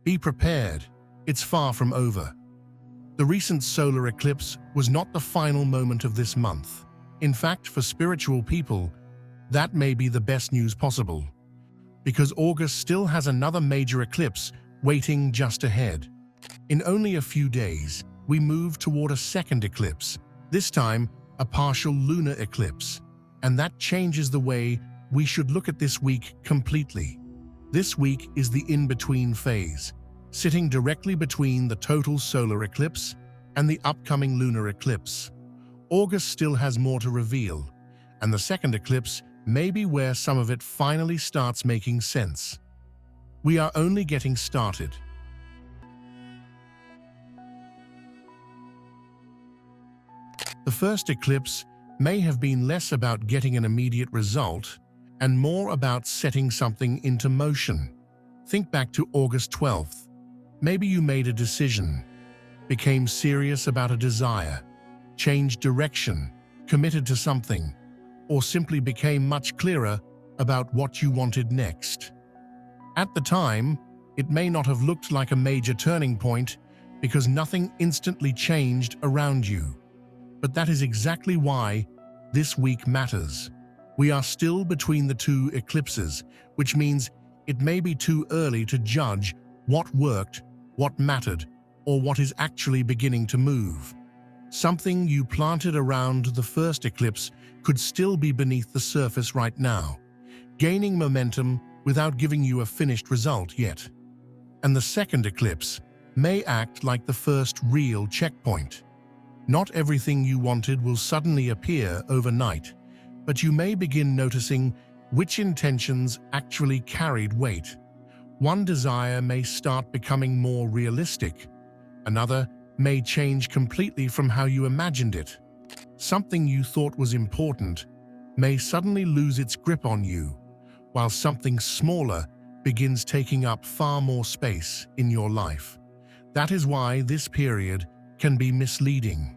Be prepared, it's far from over. The recent solar eclipse was not the final moment of this month. In fact, for spiritual people, that may be the best news possible, because August still has another major eclipse waiting just ahead. In only a few days, we move toward a second eclipse, this time a partial lunar eclipse, and that changes the way we should look at this week completely. This week is the in-between phase, sitting directly between the total solar eclipse and the upcoming lunar eclipse. August still has more to reveal, and the second eclipse may be where some of it finally starts making sense. We are only getting started. The first eclipse may have been less about getting an immediate result and more about setting something into motion. Think back to August 12th. Maybe you made a decision, became serious about a desire, changed direction, committed to something, or simply became much clearer about what you wanted next. At the time, it may not have looked like a major turning point because nothing instantly changed around you. But that is exactly why this week matters. We are still between the two eclipses, which means it may be too early to judge what worked, what mattered, or what is actually beginning to move. Something you planted around the first eclipse could still be beneath the surface right now, gaining momentum without giving you a finished result yet. And the second eclipse may act like the first real checkpoint. Not everything you wanted will suddenly appear overnight, but you may begin noticing which intentions actually carried weight. One desire may start becoming more realistic. Another may change completely from how you imagined it. Something you thought was important may suddenly lose its grip on you, while something smaller begins taking up far more space in your life. That is why this period can be misleading.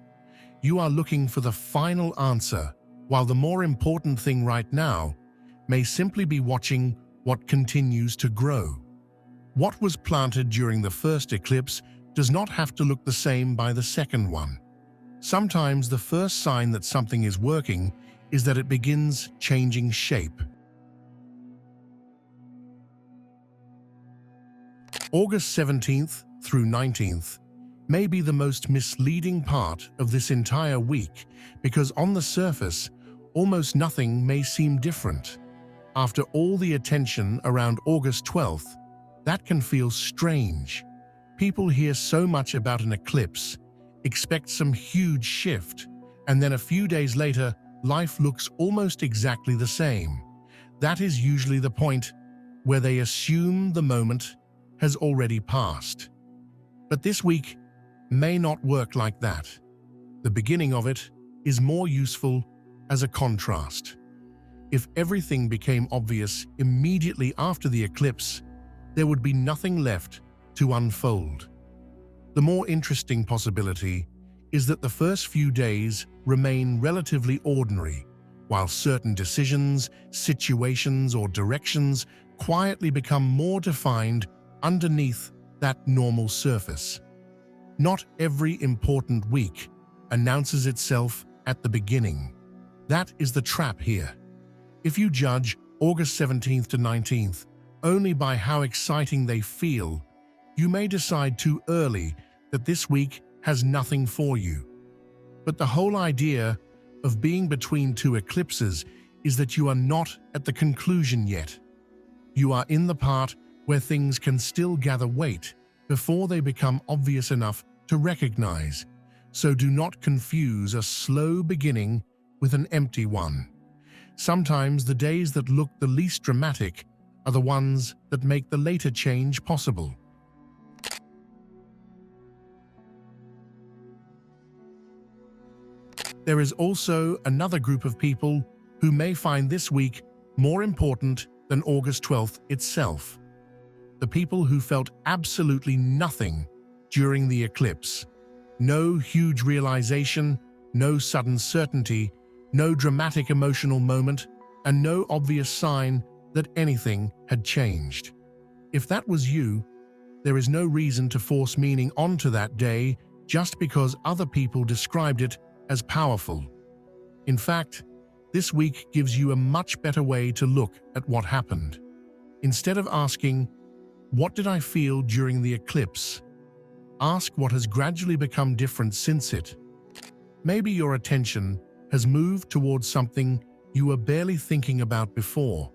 You are looking for the final answer, while the more important thing right now may simply be watching what continues to grow. What was planted during the first eclipse does not have to look the same by the second one. Sometimes the first sign that something is working is that it begins changing shape. August 17th through 19th may be the most misleading part of this entire week because on the surface, almost nothing may seem different. After all the attention around August 12th, that can feel strange. People hear so much about an eclipse, expect some huge shift, and then a few days later, life looks almost exactly the same. That is usually the point where they assume the moment has already passed. But this week may not work like that. The beginning of it is more useful as a contrast. If everything became obvious immediately after the eclipse, there would be nothing left to unfold. The more interesting possibility is that the first few days remain relatively ordinary, while certain decisions, situations, or directions quietly become more defined underneath that normal surface. Not every important week announces itself at the beginning. That is the trap here. If you judge August 17th to 19th only by how exciting they feel, you may decide too early that this week has nothing for you. But the whole idea of being between two eclipses is that you are not at the conclusion yet. You are in the part where things can still gather weight before they become obvious enough to recognize. So do not confuse a slow beginning with an empty one. Sometimes the days that look the least dramatic are the ones that make the later change possible. There is also another group of people who may find this week more important than August 12th itself. The people who felt absolutely nothing during the eclipse. No huge realization, no sudden certainty, no dramatic emotional moment, and no obvious sign that anything had changed. If that was you, There is no reason to force meaning onto that day just because other people described it as powerful. In fact, this week gives you a much better way to look at what happened. Instead of asking, "What did I feel during the eclipse?" ask what has gradually become different since it. Maybe your attention has moved towards something you were barely thinking about before.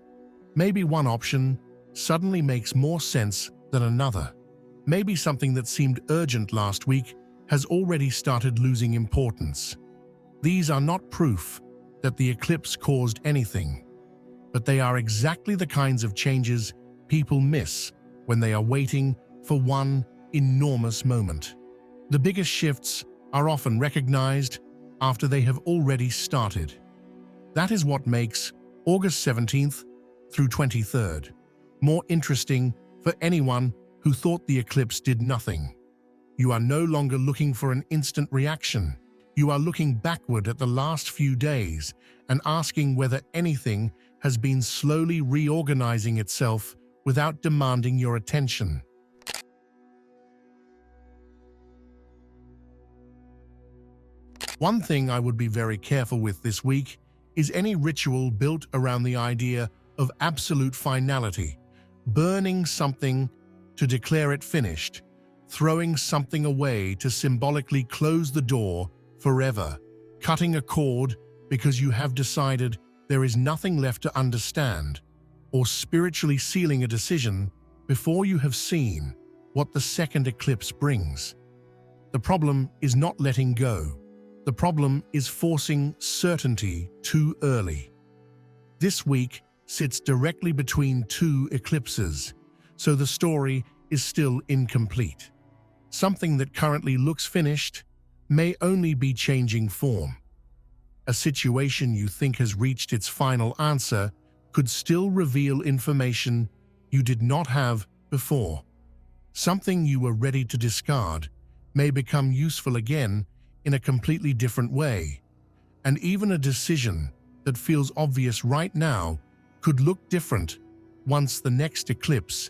Maybe one option suddenly makes more sense than another. Maybe something that seemed urgent last week has already started losing importance. These are not proof that the eclipse caused anything, but they are exactly the kinds of changes people miss when they are waiting for one enormous moment. The biggest shifts are often recognized after they have already started. That is what makes August 17th through 23rd more interesting for anyone who thought the eclipse did nothing. You are no longer looking for an instant reaction. You are looking backward at the last few days and asking whether anything has been slowly reorganizing itself without demanding your attention. One thing I would be very careful with this week is any ritual built around the idea of absolute finality, burning something to declare it finished, throwing something away to symbolically close the door forever, cutting a cord because you have decided there is nothing left to understand, or spiritually sealing a decision before you have seen what the second eclipse brings. The problem is not letting go. The problem is forcing certainty too early. This week sits directly between two eclipses, so the story is still incomplete. Something that currently looks finished may only be changing form. A situation you think has reached its final answer could still reveal information you did not have before. Something you were ready to discard may become useful again in a completely different way, and even a decision that feels obvious right now could look different once the next eclipse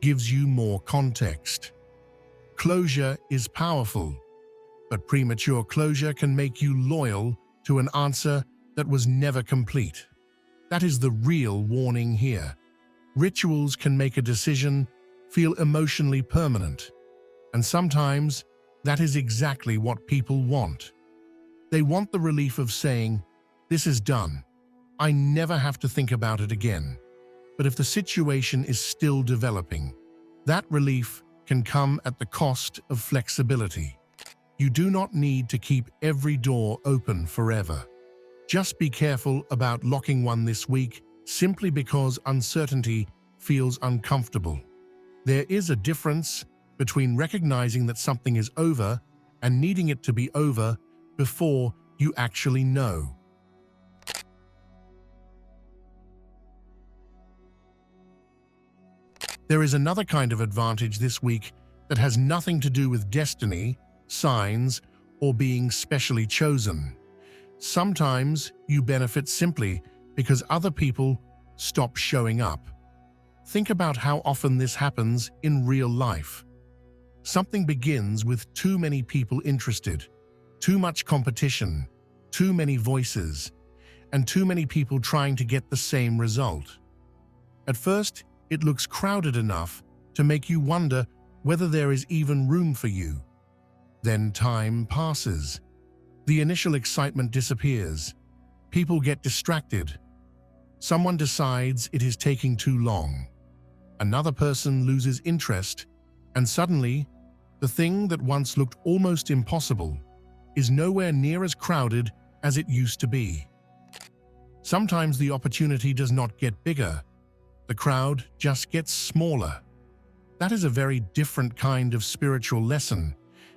gives you more context. Closure is powerful, but premature closure can make you loyal to an answer that was never complete. That is the real warning here. Rituals can make a decision feel emotionally permanent, and sometimes that is exactly what people want. They want the relief of saying, "This is done. I never have to think about it again." But if the situation is still developing, that relief can come at the cost of flexibility. You do not need to keep every door open forever. Just be careful about locking one this week simply because uncertainty feels uncomfortable. There is a difference between recognizing that something is over and needing it to be over before you actually know. There is another kind of advantage this week that has nothing to do with destiny, signs, or being specially chosen. Sometimes you benefit simply because other people stop showing up. Think about how often this happens in real life. Something begins with too many people interested, too much competition, too many voices, and too many people trying to get the same result. At first, it looks crowded enough to make you wonder whether there is even room for you. Then time passes. The initial excitement disappears. People get distracted. Someone decides it is taking too long. Another person loses interest, and suddenly, the thing that once looked almost impossible is nowhere near as crowded as it used to be. Sometimes the opportunity does not get bigger. The crowd just gets smaller. That is a very different kind of spiritual lesson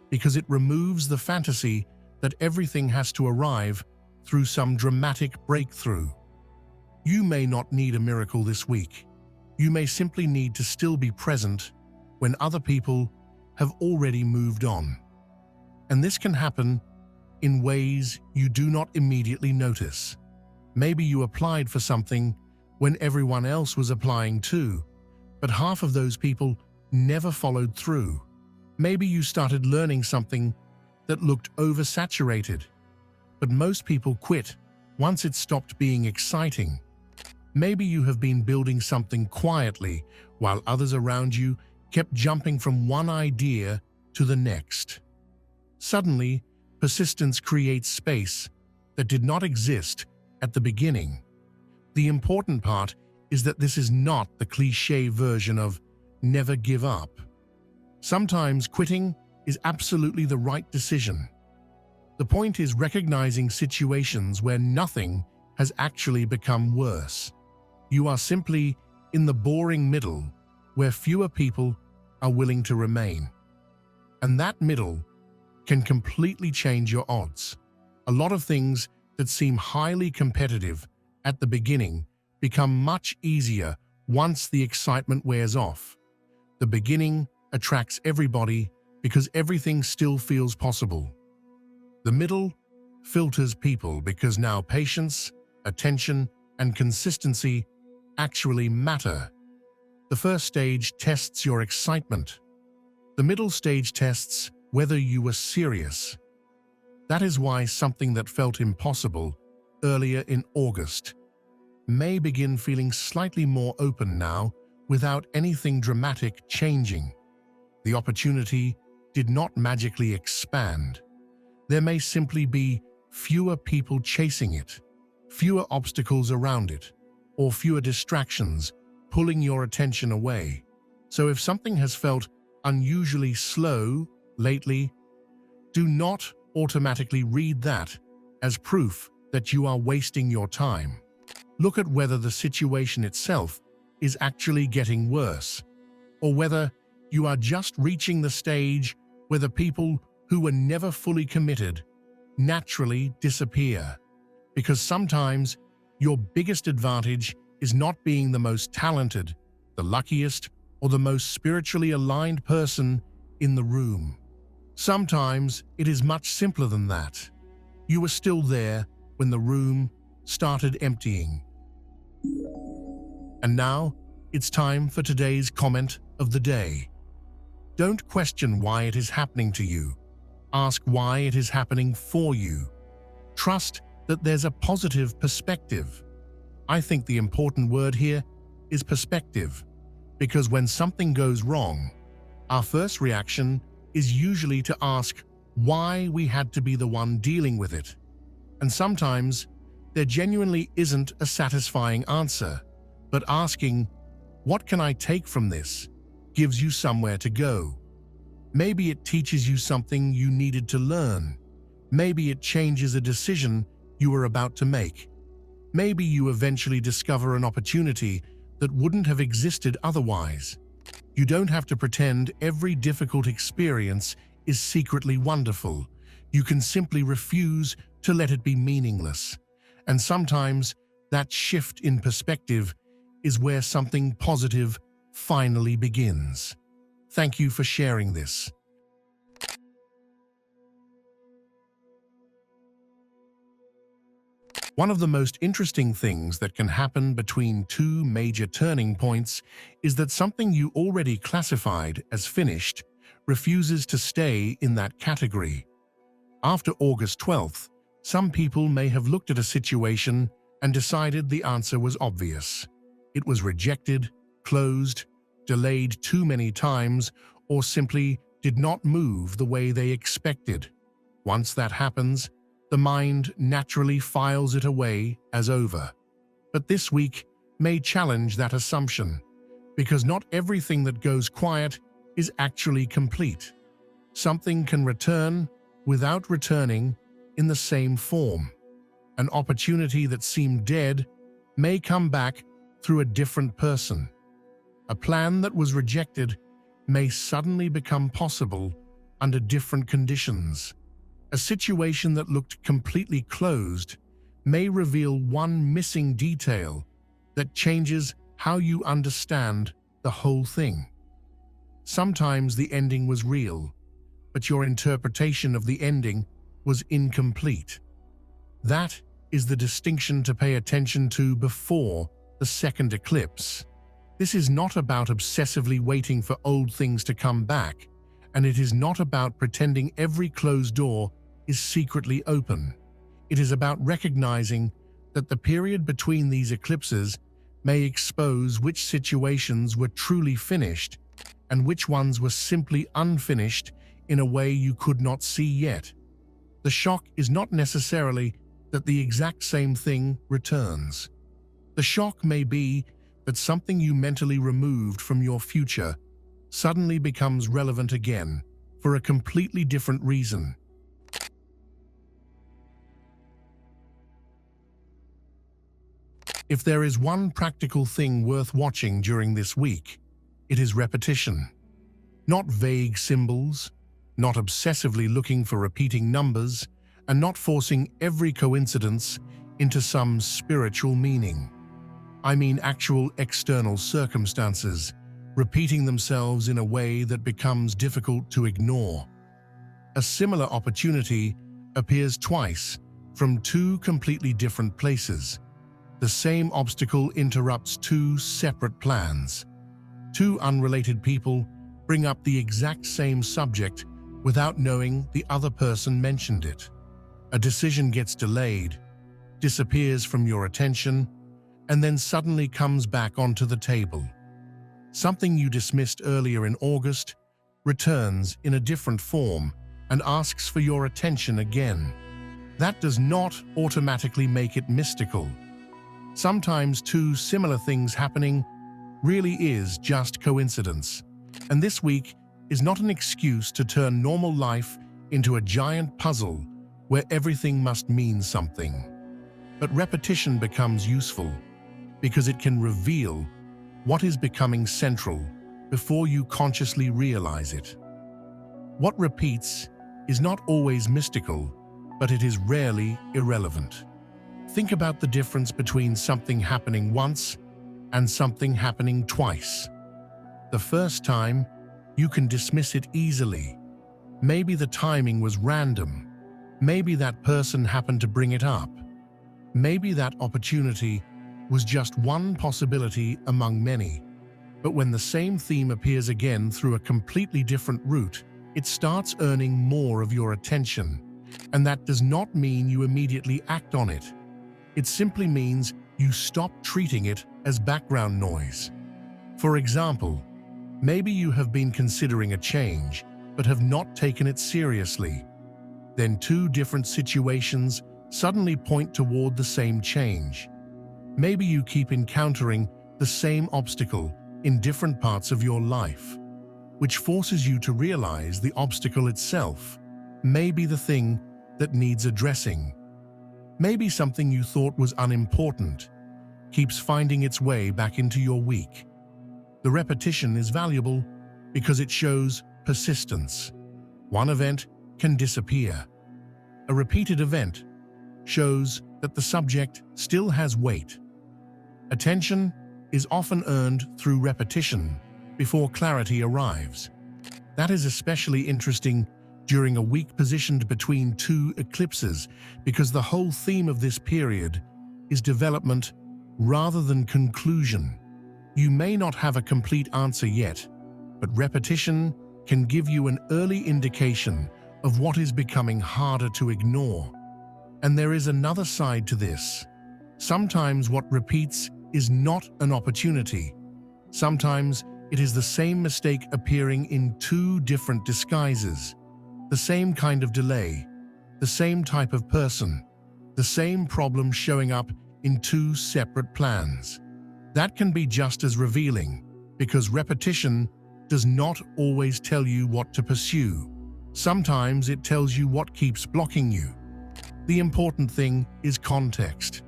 because it removes the fantasy that everything has to arrive through some dramatic breakthrough. You may not need a miracle this week. You may simply need to still be present when other people have already moved on. And this can happen in ways you do not immediately notice. Maybe you applied for something when everyone else was applying too, but half of those people never followed through. Maybe you started learning something that looked oversaturated, but most people quit once it stopped being exciting. Maybe you have been building something quietly while others around you kept jumping from one idea to the next. Suddenly, persistence creates space that did not exist at the beginning. The important part is that this is not the cliché version of never give up. Sometimes quitting is absolutely the right decision. The point is recognizing situations where nothing has actually become worse. You are simply in the boring middle where fewer people are willing to remain. And that middle can completely change your odds. A lot of things that seem highly competitive at the beginning become much easier once the excitement wears off. The beginning attracts everybody because everything still feels possible. The middle filters people because now patience, attention, and consistency actually matter. The first stage tests your excitement. The middle stage tests whether you were serious. That is why something that felt impossible earlier in August may begin feeling slightly more open now without anything dramatic changing. The opportunity did not magically expand. There may simply be fewer people chasing it, fewer obstacles around it, or fewer distractions pulling your attention away. So if something has felt unusually slow lately, do not automatically read that as proof that you are wasting your time. Look at whether the situation itself is actually getting worse, or whether you are just reaching the stage where the people who were never fully committed naturally disappear. Because sometimes your biggest advantage is not being the most talented, the luckiest, or the most spiritually aligned person in the room. Sometimes it is much simpler than that. You were still there when the room started emptying. And now, it's time for today's comment of the day. Don't question why it is happening to you. Ask why it is happening for you. Trust that there's a positive perspective. I think the important word here is perspective, because when something goes wrong, our first reaction is usually to ask why we had to be the one dealing with it. And sometimes there genuinely isn't a satisfying answer, but asking, "What can I take from this?" gives you somewhere to go. Maybe it teaches you something you needed to learn. Maybe it changes a decision you were about to make. Maybe you eventually discover an opportunity that wouldn't have existed otherwise. You don't have to pretend every difficult experience is secretly wonderful. You can simply refuse to let it be meaningless. And sometimes that shift in perspective is where something positive finally begins. Thank you for sharing this. One of the most interesting things that can happen between two major turning points is that something you already classified as finished refuses to stay in that category. After August 12th, some people may have looked at a situation and decided the answer was obvious. It was rejected, closed, delayed too many times, or simply did not move the way they expected. Once that happens, the mind naturally files it away as over. But this week may challenge that assumption, because not everything that goes quiet is actually complete. Something can return without returning in the same form. An opportunity that seemed dead may come back through a different person. A plan that was rejected may suddenly become possible under different conditions. A situation that looked completely closed may reveal one missing detail that changes how you understand the whole thing. Sometimes the ending was real, but your interpretation of the ending was incomplete. That is the distinction to pay attention to before the second eclipse. This is not about obsessively waiting for old things to come back, and it is not about pretending every closed door is secretly open. It is about recognizing that the period between these eclipses may expose which situations were truly finished and which ones were simply unfinished in a way you could not see yet. The shock is not necessarily that the exact same thing returns. The shock may be that something you mentally removed from your future suddenly becomes relevant again for a completely different reason. If there is one practical thing worth watching during this week, it is repetition. Not vague symbols, not obsessively looking for repeating numbers, and not forcing every coincidence into some spiritual meaning. I mean actual external circumstances, repeating themselves in a way that becomes difficult to ignore. A similar opportunity appears twice from two completely different places. The same obstacle interrupts two separate plans. Two unrelated people bring up the exact same subject without knowing the other person mentioned it. A decision gets delayed, disappears from your attention, and then suddenly comes back onto the table. Something you dismissed earlier in August returns in a different form and asks for your attention again. That does not automatically make it mystical. Sometimes two similar things happening really is just coincidence. And this week is not an excuse to turn normal life into a giant puzzle where everything must mean something. But repetition becomes useful because it can reveal what is becoming central before you consciously realize it. What repeats is not always mystical, but it is rarely irrelevant. Think about the difference between something happening once and something happening twice. The first time, you can dismiss it easily. Maybe the timing was random. Maybe that person happened to bring it up. Maybe that opportunity was just one possibility among many. But when the same theme appears again through a completely different route, it starts earning more of your attention. And that does not mean you immediately act on it. It simply means you stop treating it as background noise. For example, maybe you have been considering a change, but have not taken it seriously. Then two different situations suddenly point toward the same change. Maybe you keep encountering the same obstacle in different parts of your life, which forces you to realize the obstacle itself may be the thing that needs addressing. Maybe something you thought was unimportant keeps finding its way back into your week. The repetition is valuable because it shows persistence. One event can disappear. A repeated event shows that the subject still has weight. Attention is often earned through repetition before clarity arrives. That is especially interesting during a week positioned between two eclipses because the whole theme of this period is development rather than conclusion. You may not have a complete answer yet, but repetition can give you an early indication of what is becoming harder to ignore. And there is another side to this. Sometimes what repeats is not an opportunity. Sometimes it is the same mistake appearing in two different disguises. The same kind of delay, the same type of person, the same problem showing up in two separate plans. That can be just as revealing, because repetition does not always tell you what to pursue. Sometimes it tells you what keeps blocking you. The important thing is context.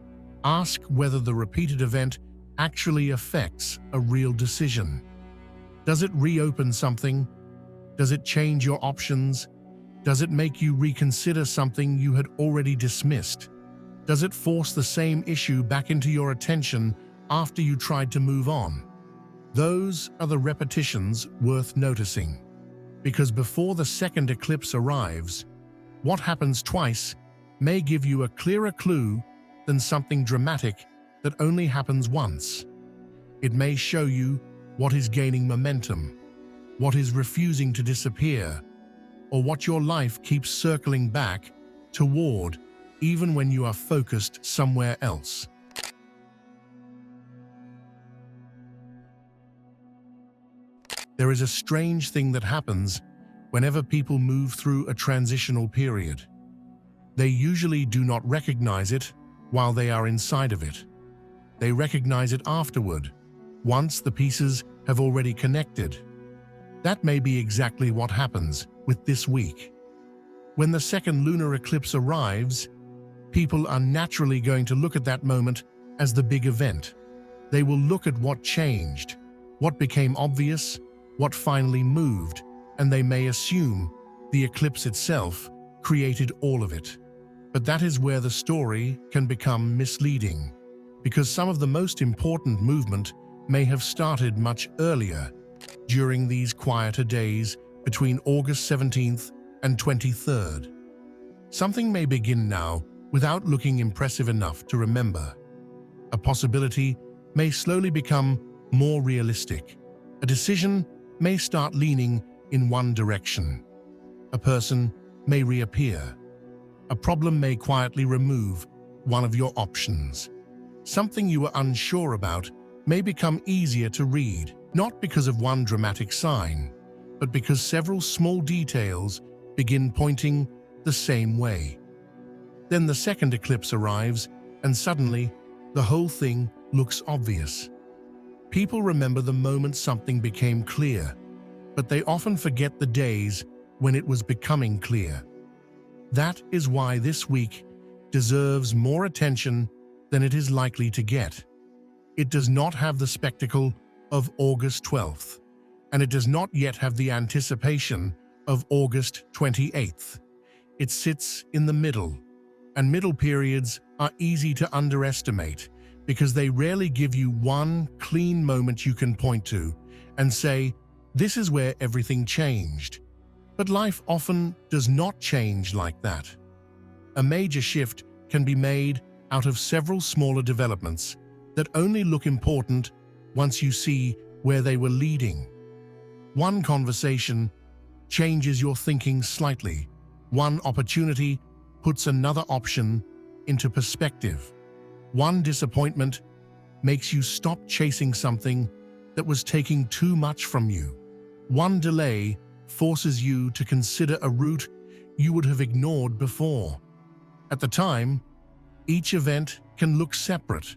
Ask whether the repeated event actually affects a real decision. Does it reopen something? Does it change your options? Does it make you reconsider something you had already dismissed? Does it force the same issue back into your attention after you tried to move on? Those are the repetitions worth noticing. Because before the second eclipse arrives, what happens twice may give you a clearer clue than something dramatic that only happens once. It may show you what is gaining momentum, what is refusing to disappear, or what your life keeps circling back toward even when you are focused somewhere else. There is a strange thing that happens whenever people move through a transitional period. They usually do not recognize it while they are inside of it. They recognize it afterward, once the pieces have already connected. That may be exactly what happens with this week. When the second lunar eclipse arrives, people are naturally going to look at that moment as the big event. They will look at what changed, what became obvious, what finally moved, and they may assume the eclipse itself created all of it. But that is where the story can become misleading, because some of the most important movement may have started much earlier, during these quieter days between August 17th and 23rd. Something may begin now without looking impressive enough to remember. A possibility may slowly become more realistic. A decision may start leaning in one direction. A person may reappear. A problem may quietly remove one of your options. Something you were unsure about may become easier to read, not because of one dramatic sign, but because several small details begin pointing the same way. Then the second eclipse arrives, and suddenly, the whole thing looks obvious. People remember the moment something became clear, but they often forget the days when it was becoming clear. That is why this week deserves more attention than it is likely to get. It does not have the spectacle of August 12th, and it does not yet have the anticipation of August 28th. It sits in the middle, and middle periods are easy to underestimate because they rarely give you one clean moment you can point to and say, this is where everything changed. But life often does not change like that. A major shift can be made out of several smaller developments that only look important once you see where they were leading. One conversation changes your thinking slightly. One opportunity puts another option into perspective. One disappointment makes you stop chasing something that was taking too much from you. One delay forces you to consider a route you would have ignored before. At the time, each event can look separate.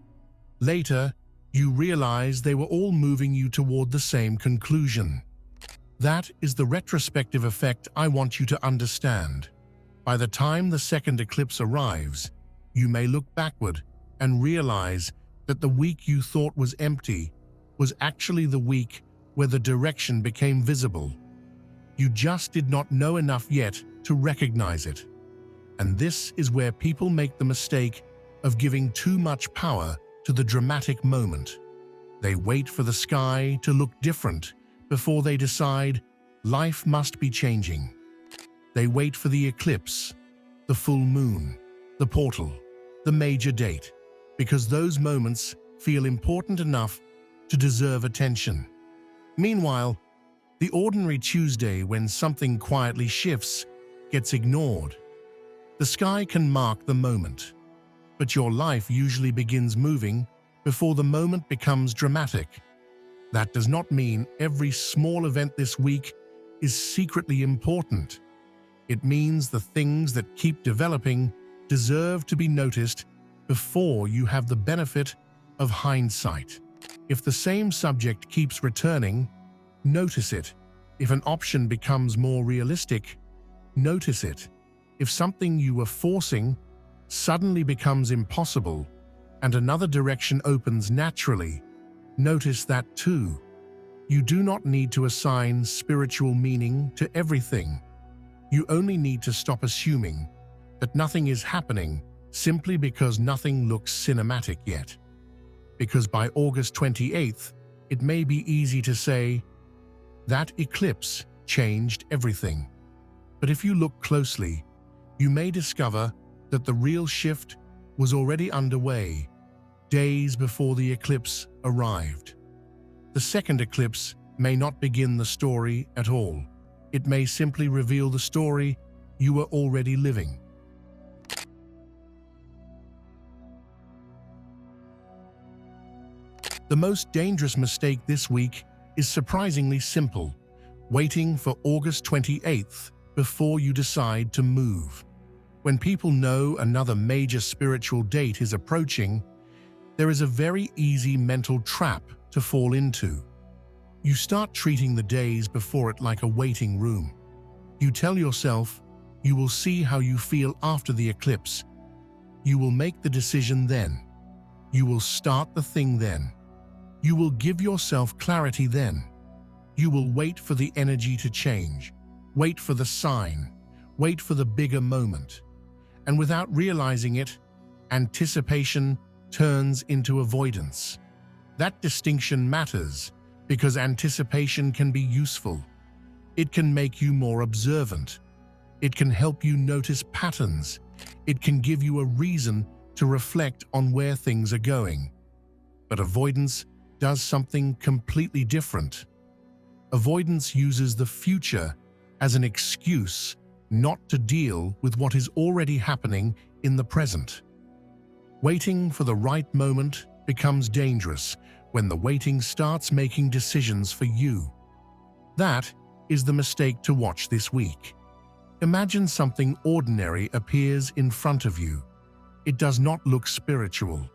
Later, you realize they were all moving you toward the same conclusion. That is the retrospective effect I want you to understand. By the time the second eclipse arrives, you may look backward and realize that the week you thought was empty was actually the week where the direction became visible. You just did not know enough yet to recognize it. And this is where people make the mistake of giving too much power to the dramatic moment. They wait for the sky to look different before they decide life must be changing. They wait for the eclipse, the full moon, the portal, the major date, because those moments feel important enough to deserve attention. Meanwhile, the ordinary Tuesday when something quietly shifts gets ignored. The sky can mark the moment, but your life usually begins moving before the moment becomes dramatic. That does not mean every small event this week is secretly important. It means the things that keep developing deserve to be noticed before you have the benefit of hindsight. If the same subject keeps returning, notice it. If an option becomes more realistic, notice it. If something you were forcing suddenly becomes impossible and another direction opens naturally, notice that too. You do not need to assign spiritual meaning to everything. You only need to stop assuming that nothing is happening simply because nothing looks cinematic yet. Because by August 28th, it may be easy to say, that eclipse changed everything. But if you look closely, you may discover that the real shift was already underway, days before the eclipse arrived. The second eclipse may not begin the story at all. It may simply reveal the story you are already living. The most dangerous mistake this week is surprisingly simple: waiting for August 28th before you decide to move. When people know another major spiritual date is approaching, there is a very easy mental trap to fall into. You start treating the days before it like a waiting room. You tell yourself you will see how you feel after the eclipse. You will make the decision then. You will start the thing then. You will give yourself clarity then. You will wait for the energy to change. Wait for the sign. Wait for the bigger moment. And without realizing it, anticipation turns into avoidance. That distinction matters because anticipation can be useful. It can make you more observant. It can help you notice patterns. It can give you a reason to reflect on where things are going. But avoidance does something completely different. Avoidance uses the future as an excuse not to deal with what is already happening in the present. Waiting for the right moment becomes dangerous when the waiting starts making decisions for you. That is the mistake to watch this week. Imagine something ordinary appears in front of you. It does not look spiritual.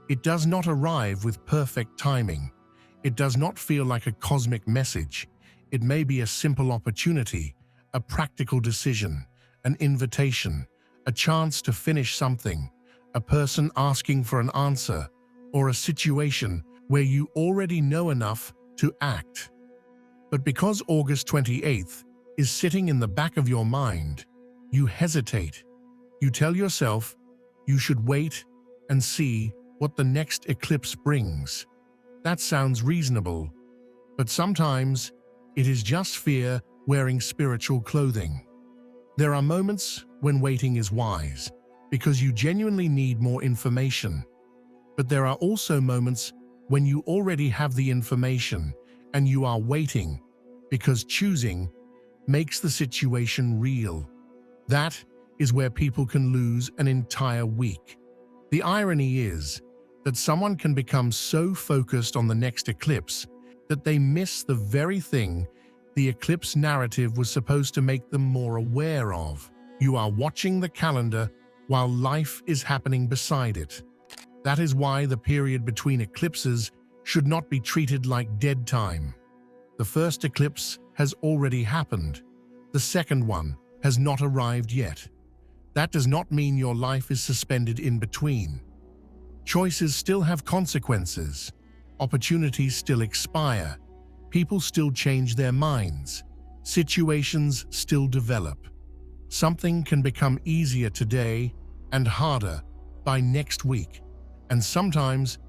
It does not arrive with perfect timing. It does not feel like a cosmic message. It may be a simple opportunity, a practical decision, an invitation, a chance to finish something, a person asking for an answer, or a situation where you already know enough to act. But because August 28th is sitting in the back of your mind, you hesitate. You tell yourself you should wait and see what the next eclipse brings. That sounds reasonable, but sometimes it is just fear wearing spiritual clothing. There are moments when waiting is wise, because you genuinely need more information. But there are also moments when you already have the information and you are waiting, because choosing makes the situation real. That is where people can lose an entire week. The irony is that someone can become so focused on the next eclipse that they miss the very thing the eclipse narrative was supposed to make them more aware of. You are watching the calendar while life is happening beside it. That is why the period between eclipses should not be treated like dead time. The first eclipse has already happened. The second one has not arrived yet. That does not mean your life is suspended in between. Choices still have consequences. Opportunities still expire. People still change their minds. Situations still develop. Something can become easier today and harder by next week. And sometimes,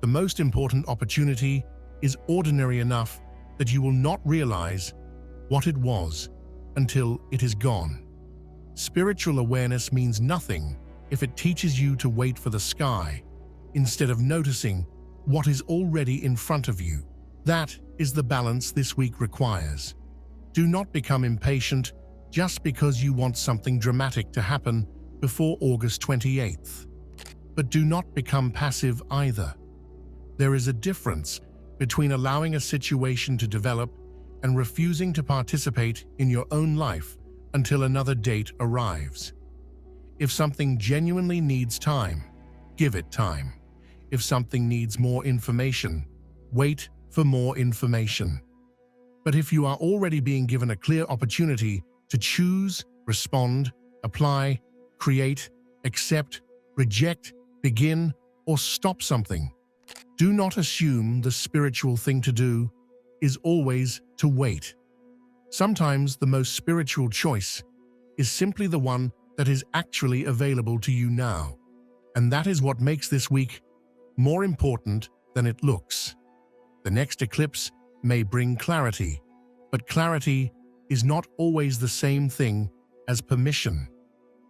the most important opportunity is ordinary enough that you will not realize what it was until it is gone. Spiritual awareness means nothing if it teaches you to wait for the sky instead of noticing what is already in front of you. That is the balance this week requires. Do not become impatient just because you want something dramatic to happen before August 28th. But do not become passive either. There is a difference between allowing a situation to develop and refusing to participate in your own life until another date arrives. If something genuinely needs time, give it time. If something needs more information, wait for more information. But if you are already being given a clear opportunity to choose, respond, apply, create, accept, reject, begin, or stop something, do not assume the spiritual thing to do is always to wait. Sometimes the most spiritual choice is simply the one that is actually available to you now. And that is what makes this week more important than it looks. The next eclipse may bring clarity, but clarity is not always the same thing as permission.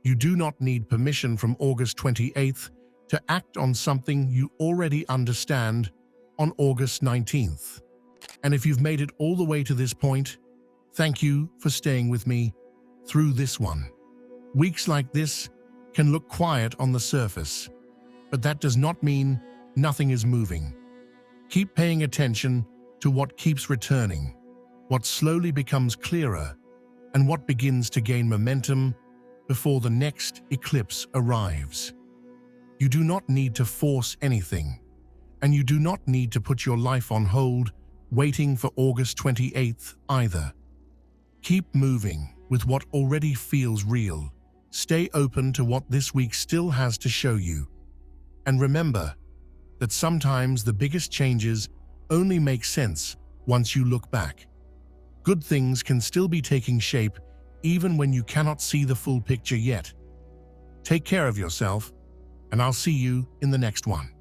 You do not need permission from August 28th to act on something you already understand on August 19th. And if you've made it all the way to this point, thank you for staying with me through this one. Weeks like this can look quiet on the surface, but that does not mean nothing is moving. Keep paying attention to what keeps returning, what slowly becomes clearer, and what begins to gain momentum before the next eclipse arrives. You do not need to force anything, and you do not need to put your life on hold waiting for August 28th either. Keep moving with what already feels real. Stay open to what this week still has to show you. And remember that sometimes the biggest changes only make sense once you look back. Good things can still be taking shape even when you cannot see the full picture yet. Take care of yourself, and I'll see you in the next one.